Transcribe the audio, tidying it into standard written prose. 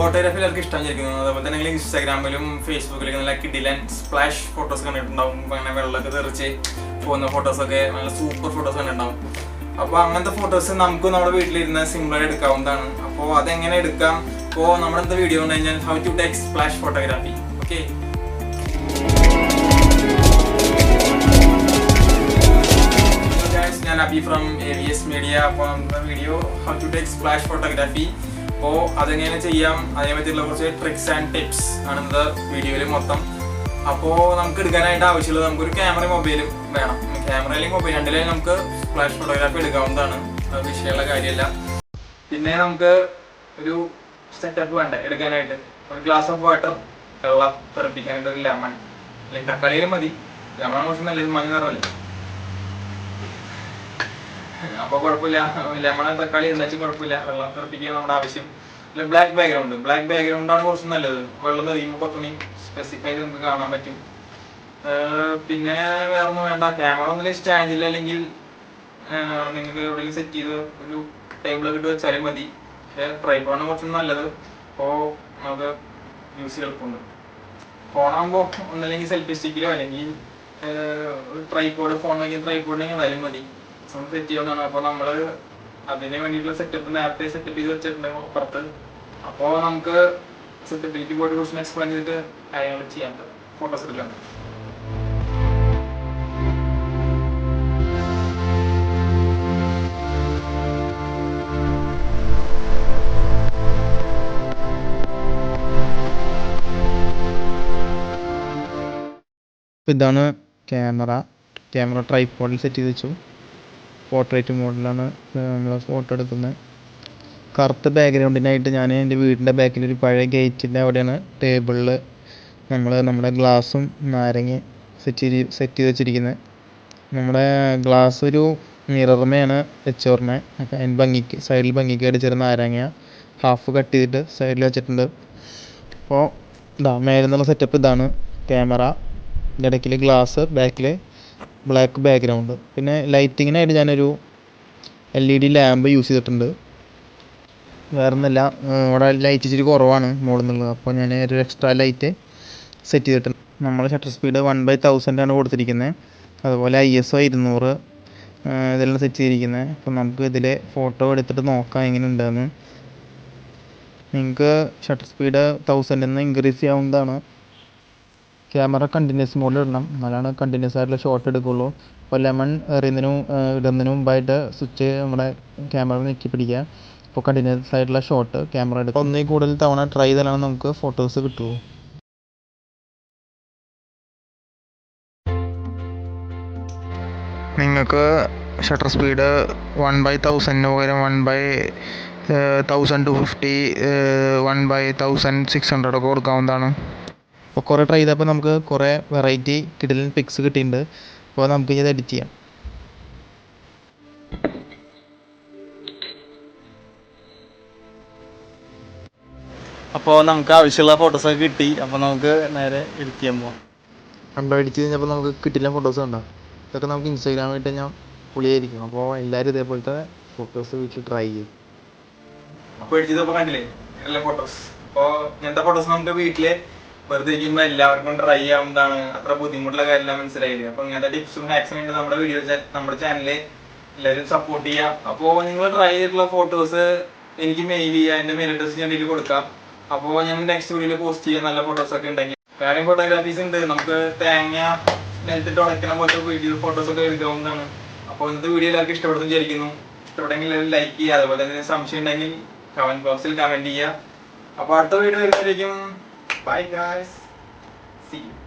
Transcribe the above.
Photography എല്ലാവർക്കും ഇഷ്ടം വിചാരിക്കുന്നു. അതുപോലെ തന്നെ നിങ്ങൾ ഇൻസ്റ്റാഗ്രാമിലും ഫേസ്ബുക്കിലൊക്കെ നല്ല കിഡിലൻ സ്പ്ലാഷ് ഫോട്ടോസ് കണ്ടിട്ടുണ്ടാവും. അങ്ങനെ വെള്ളമൊക്കെ തെറിച്ച് പോകുന്ന ഫോട്ടോസൊക്കെ നല്ല സൂപ്പർ ഫോട്ടോസ് കണ്ടിട്ടുണ്ടാവും. അപ്പോൾ അങ്ങനത്തെ ഫോട്ടോസ് നമുക്ക് നമ്മുടെ വീട്ടിലിരുന്ന് സിമ്പിളായി എടുക്കാവുന്നതാണ്. അപ്പോൾ അതെങ്ങനെ എടുക്കാം? അപ്പോൾ നമ്മുടെ എന്താ വീഡിയോ എന്ന് കഴിഞ്ഞാൽ how to take splash photography. Okay, ഞാൻ അബി ഫ്രം AVS മീഡിയ. അപ്പോൾ നമ്മുടെ video how to take splash photography. അപ്പോൾ അതെങ്ങനെ ചെയ്യാം, അതേ പറ്റിയുള്ള കുറച്ച് ട്രിക്സ് ആൻഡ് ടിപ്സ് ആണ് ഇന്നത്തെ വീഡിയോയിൽ മൊത്തം. അപ്പോൾ നമുക്ക് എടുക്കാനായിട്ട് ആവശ്യമുള്ളത് നമുക്കൊരു ക്യാമറയും മൊബൈലും വേണം. ക്യാമറ അല്ലെങ്കിൽ മൊബൈൽ രണ്ടിലും നമുക്ക് സ്പ്ലാഷ് ഫോട്ടോഗ്രാഫി എടുക്കാവുന്നതാണ്, അത് വിഷയമുള്ള കാര്യമല്ല. പിന്നെ നമുക്ക് ഒരു സെറ്റപ്പ് വേണ്ട എടുക്കാനായിട്ട്. ഒരു ഗ്ലാസ് ഓഫ് വാട്ടർ, വെള്ളം തെറിപ്പിക്കാനായിട്ട് ഒരു ലെമൺ അല്ലെങ്കിൽ തക്കാളിയിലും മതി. ലെമൺ കുറച്ച് നല്ലത്, മഞ്ഞ നിറമല്ലേ, അപ്പോൾ കുഴപ്പമില്ല. ലെമൺ തക്കാളി എന്താച്ചും കുഴപ്പമില്ല. വെള്ളം തെറിപ്പിക്കാൻ നമ്മുടെ ആവശ്യം. ബ്ലാക്ക് ബാക്ക്ഗ്രൗണ്ടാണ് കുറച്ച് നല്ലത്. വെള്ളം തെറിയുമ്പോൾ കുറച്ചുകൂടി സ്പെസിഫൈ ചെയ്ത് നമുക്ക് കാണാൻ പറ്റും. പിന്നെ വേറെ ഒന്നും വേണ്ട. ക്യാമറ ഒന്നും സ്റ്റാൻഡിൽ അല്ലെങ്കിൽ നിങ്ങൾക്ക് എവിടെയെങ്കിലും സെറ്റ് ചെയ്ത് ഒരു ടേബിളൊക്കെ ഇട്ട് വെച്ചാലും മതി. പക്ഷേ ട്രൈപോഡാണ് കുറച്ചും നല്ലത്. അപ്പോൾ നമുക്ക് യൂസ് ചെയ്ത് എളുപ്പമുണ്ട്. ഫോണാകുമ്പോൾ ഒന്നല്ലെങ്കിൽ സെൽഫി സ്റ്റിക്കിലോ അല്ലെങ്കിൽ ട്രൈപോഡ്, ഫോൺ വയ്ക്കുന്ന ട്രൈപോഡിനെങ്കിൽ എന്തായാലും മതി. സെറ്റ് ചെയ്യാവുന്നതാണ്. അപ്പോൾ നമ്മൾ അതിന് വേണ്ടിയിട്ടുള്ള സെറ്റപ്പ് നേരത്തെ സെറ്റപ്പ് ചെയ്ത് വെച്ചിട്ടുണ്ട് പുറത്ത്. അപ്പോൾ നമുക്ക് സെറ്റപ്പിലേക്ക് പോയിട്ട് കുറച്ച് എക്സ്പ്ലെയിൻ ചെയ്തിട്ട് കാര്യങ്ങൾ ചെയ്യാൻ ഫോട്ടോസ് എടുക്കാം. ഇതാണ് ക്യാമറ ട്രൈപോഡിൽ സെറ്റ് ചെയ്ത് വെച്ചു. പോർട്രേറ്റ് മോഡിലാണ് നമ്മൾ ഫോട്ടോ എടുക്കുന്നത്. കറുത്ത ബാക്ക്ഗ്രൗണ്ടിനായിട്ട് ഞാൻ എൻ്റെ വീടിൻ്റെ ബാക്കിലൊരു പഴയ ഗേറ്റിൻ്റെ അവിടെയാണ് ടേബിളിൽ നമ്മുടെ ഗ്ലാസും നാരങ്ങ സെറ്റ് ചെയ്ത് വെച്ചിരിക്കുന്നത്. നമ്മുടെ ഗ്ലാസ് ഒരു മിററുമേയാണ് വെച്ചോർണേ. അപ്പം അതിന് ഭംഗിക്ക് സൈഡിൽ ഭംഗിക്കായിട്ട് ചെറിയ നാരങ്ങ ഹാഫ് കട്ട് ചെയ്തിട്ട് സൈഡിൽ വെച്ചിട്ടുണ്ട്. അപ്പോൾ മേലെ നിന്നുള്ള സെറ്റപ്പ് ഇതാണ്. ക്യാമറ, ഇടയ്ക്കിൽ ഗ്ലാസ്, ബാക്കിൽ ബ്ലാക്ക് ബാക്ക്ഗ്രൗണ്ട്. പിന്നെ ലൈറ്റിങ്ങിനായിട്ട് ഞാനൊരു LED ലാമ്പ് യൂസ് ചെയ്തിട്ടുണ്ട്. വേറെ ഒന്നുമില്ല, ഇവിടെ ലൈറ്റ് ഇച്ചിരി കുറവാണ് മുകളിൽ നിന്നുള്ളത്. അപ്പോൾ ഞാൻ ഒരു എക്സ്ട്രാ ലൈറ്റ് സെറ്റ് ചെയ്തിട്ടുണ്ട്. നമ്മൾ ഷട്ടർ സ്പീഡ് 1/1000 ആണ് കൊടുത്തിരിക്കുന്നത്. അതുപോലെ ISO 200 ഇതെല്ലാം സെറ്റ് ചെയ്തിരിക്കുന്നത്. അപ്പോൾ നമുക്ക് ഇതിൽ ഫോട്ടോ എടുത്തിട്ട് നോക്കാം എങ്ങനെ ഉണ്ടെന്ന്. നിങ്ങൾക്ക് ഷട്ടർ സ്പീഡ് 1000 നിന്ന് ഇൻക്രീസ് ചെയ്യാവുന്നതാണ്. ക്യാമറ കണ്ടിന്യൂസ് മോഡിൽ ഇടണം, എന്നാലാണ് കണ്ടിന്യൂസ് ആയിട്ടുള്ള ഷോട്ട് എടുക്കുകയുള്ളൂ. അപ്പോൾ ലെമൺ ഇടുന്നതിന് മുമ്പായിട്ട് സ്വിച്ച് നമ്മുടെ ക്യാമറ ഞെക്കി പിടിക്കുക. അപ്പോൾ കണ്ടിന്യൂസ് ആയിട്ടുള്ള ഷോട്ട് ക്യാമറ എടുക്കുക. ഒന്നിൽ കൂടുതൽ തവണ ട്രൈ ചെയ്താലാണ് നമുക്ക് ഫോട്ടോസ് കിട്ടുമോ. നിങ്ങൾക്ക് ഷട്ടർ സ്പീഡ് 1/1000 പകരം 1/1250, 1/1600 ഒക്കെ കൊടുക്കാവുന്നതാണ്. അപ്പോൾ കുറേ ട്രൈ ചെയ്തപ്പോൾ നമുക്ക് കുറേ വെറൈറ്റി കിടിലൻ പിക്സ് കിട്ടിയിട്ടുണ്ട്. അപ്പോൾ നമുക്ക് ഇത് എഡിറ്റ് ചെയ്യാം. അപ്പോൾ നമുക്ക് ആവശ്യമുള്ള ഫോട്ടോസൊക്കെ കിട്ടി. അപ്പോൾ നമുക്ക് നേരെ എഡിറ്റ് ചെയ്യാൻ പോകാം. എഡിറ്റ് കഴിഞ്ഞപ്പോൾ നമുക്ക് കിട്ടില്ല ഫോട്ടോസ് ഉണ്ടാകും. ഇതൊക്കെ നമുക്ക് ഇൻസ്റ്റാഗ്രാമിൽ ഇട്ട് ഞാൻ പൊളിയായിരിക്കും. അപ്പോൾ എല്ലാവരും ഇതേപോലത്തെ ഫോട്ടോസ് വീട്ടിൽ ട്രൈ ചെയ്യും. അപ്പോൾ എഡിറ്റ് ചെയ്തപ്പോൾ കണ്ടില്ലേ നല്ല ഫോട്ടോസ്. അപ്പോൾ ഇങ്ങനത്തെ ഫോട്ടോസ് നമുക്ക് വീട്ടിൽ വെറുതെ ഇരിക്കുമ്പോൾ എല്ലാവർക്കും ട്രൈ ചെയ്യാവുന്നതാണ്. അത്ര ബുദ്ധിമുട്ടുള്ള കാര്യമെല്ലാം മനസ്സിലായില്ലേ. അപ്പോൾ ഇങ്ങനത്തെ ടിപ്സും ഹാക്സും വേണ്ടി നമ്മുടെ ചാനലിൽ എല്ലാവരും സപ്പോർട്ട് ചെയ്യാം. അപ്പോൾ നിങ്ങൾ ട്രൈ ചെയ്തിട്ടുള്ള ഫോട്ടോസ് എനിക്ക് മെയിൽ ചെയ്യുക, എൻ്റെ മെയിൽ അഡ്രസ് ഞാൻ ഇതിൽ കൊടുക്കാം. അപ്പോൾ ഞാൻ നെക്സ്റ്റ് വീഡിയോയിൽ പോസ്റ്റ് ചെയ്യാം നല്ല ഫോട്ടോസൊക്കെ ഉണ്ടെങ്കിൽ. വേറെ ഫോട്ടോഗ്രാഫീസ് ഉണ്ട്. നമുക്ക് തേങ്ങ നിലത്തിട്ട് ഉടയ്ക്കുന്ന പോലത്തെ ഫോട്ടോസൊക്കെ എടുക്കാവുന്നതാണ്. അപ്പോൾ ഇന്നത്തെ വീഡിയോ എല്ലാവർക്കും ഇഷ്ടപ്പെടുന്നു വിചാരിക്കുന്നു. ഇഷ്ടപ്പെട്ടെങ്കിൽ ലൈക്ക് ചെയ്യുക. അതുപോലെ തന്നെ സംശയം ഉണ്ടെങ്കിൽ കമൻറ്റ് ബോക്സിൽ കമൻറ്റ് ചെയ്യുക. അപ്പോൾ അടുത്ത വീഡിയോ വരുന്നതായിരിക്കും. Bye guys. See you.